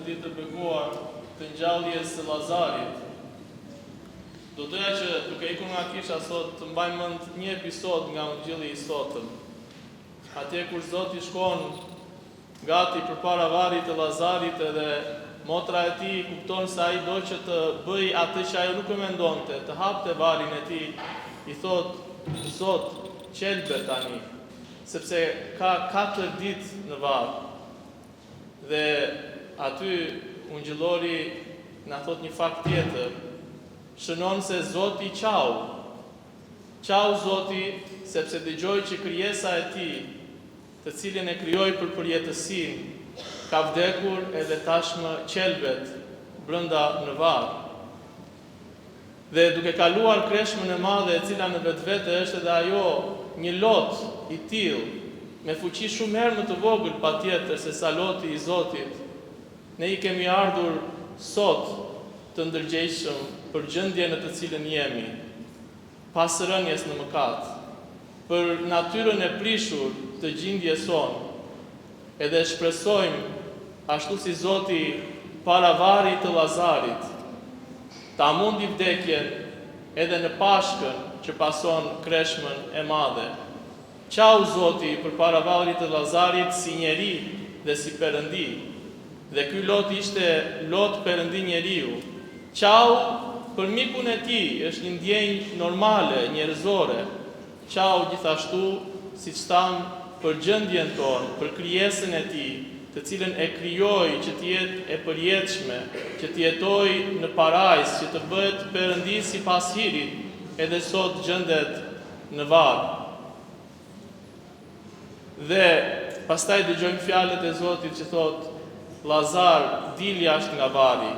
tij të bekuar të ngjalljes së Lazarit. Do doja që duke ikur nga kisha sot të mbaj mend një episod nga Ungjilli i sotëm. Atje kur Zoti shkon gati përpara varrit të Lazarit edhe motra e tij kupton se ai do që të bëj atë që ajo nuk e mendonte, të hapte varrin e tij, i thot: "Zot, qelbe tani, sepse ka 4 ditë në varr." Dhe aty ungjillori na thot një fakt tjetër. Shënon se Zoti qau. Qau Zoti, sepse dëgjoi që krijesa e tij, të cilën e krijoi për përjetësinë, ka vdekur edhe tashmë qelbet brenda në varr. Dhe duke kaluar kreshmën e madhe e cila në vetvete është edhe ajo një lot i tillë, me fuqi shumë herë më të vogël patjetër se sa loti i Zotit, ne i kemi ardhur sot të ndërgjegjshëm për gjendjen në të cilën jemi, pas rënjes në mëkat, për natyrën e prishur të gjendjes sonë, edhe shpresojmë, ashtu si Zoti para varrit të Lazarit, ta mundi vdekjen edhe në Pashkën që pason kreshmën e madhe. Qau Zoti përpara varrit të Lazarit si njeri dhe si perëndi. Dhe ky lot ishte lot perëndi njeriu. Qau për mikun e tij, është një ndjenjë normale, njerëzore. Qau gjithashtu, siç tham, për gjendjen tonë, për krijesën e tij, të cilën e krijoi që të jetë e përjetshme, që të jetojë në parajs, që të bëhet perëndi sipas hirit, edhe sot gjendet në varr. Dhe pastaj dëgjojmë fjalët e Zotit që thot: "Lazar, dil jashtë nga varri."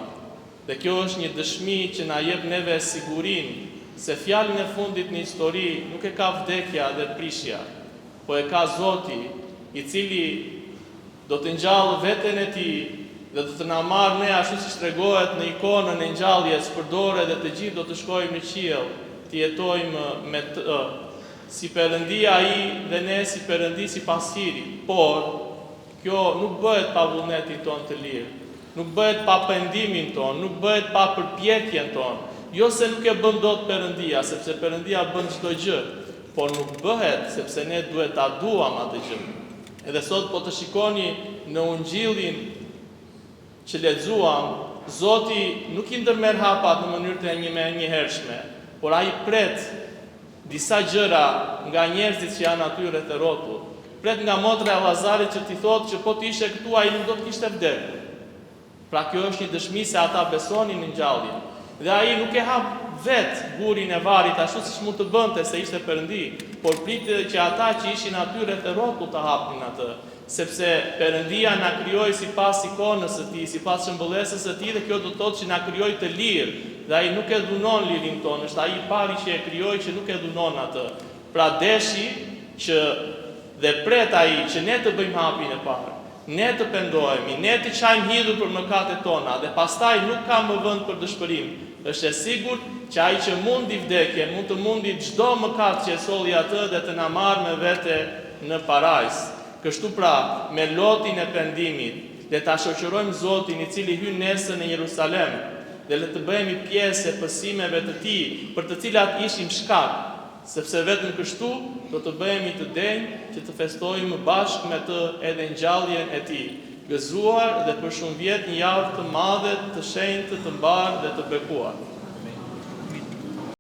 Dhe kjo është një dëshmi që na jep neve sigurinë se fjalën e fundit në histori nuk e ka vdekja dhe prishja, po e ka Zoti, i cili do të ngjallë veten e tij dhe do të na marrë ne ashtu siç tregohet në ikonën e ngjalljes për dorë dhe të gjithë do të shkojmë në qiell, të jetojmë me të, si perëndia ai dhe ne si perëndi sipas hirit. Por kjo nuk bëhet pa vullnetin ton të lirë. Nuk bëhet pa pendimin ton, nuk bëhet pa përpjekjen ton. Jo se nuk e bën dot Perëndia, sepse Perëndia bën çdo gjë, por nuk bëhet sepse ne duhet ta duam atë gjë. Edhe sot po të shikoni në Ungjillin që lexuam, Zoti nuk i ndërmerr hapat në mënyrë të njëhershme, por ai pret disa gjëra nga njerëzit që janë aty rreth e rrotull. Pret nga motra e Lazarit që t'i thotë që po të ishe këtu ai nuk do të kishte vdekur. Pra kjo është një dëshmi se ata besonin në ngjalljen. Dhe ai nuk e hap vet gurin e varrit ashtu siç mund të bënte se ishte perëndi, por pritet që ata që ishin aty rreth e rrotull ta hapnin atë, sepse Perëndia na krijoi sipas ikonës së tij, sipas shëmbëllesës së tij, dhe kjo do të thotë që na krijoi të lirë, dhe ai nuk e dhunon lirin tonë, është ai i pari që e krijoi që nuk e dhunon atë. Pra deshi që dhe pret ai që ne të bëjmë hapin e parë, ne të pendohemi, ne të qajmë hidhur për mëkatet tona, dhe pastaj nuk ka më vend për dëshpërim. Është e sigurt që ai që mundi vdekjen, mund të mundi çdo mëkat që e solli atë dhe të na marrë me vete në parajs. Kështu pra, me lotin e pendimit, le ta shoqërojmë Zotin i cili hyn nesër në Jerusalem, dhe le të bëhemi pjesë e pësimeve të tij, për të cilat ishim shkak, sepse vetëm kështu do të bëhemi të denjë që të festojmë bashkë me të edhe ngjalljen e tij. Gëzuar dhe për shumë vjet një javë të madhe, të shenjtë, të mbarë dhe të bekuar.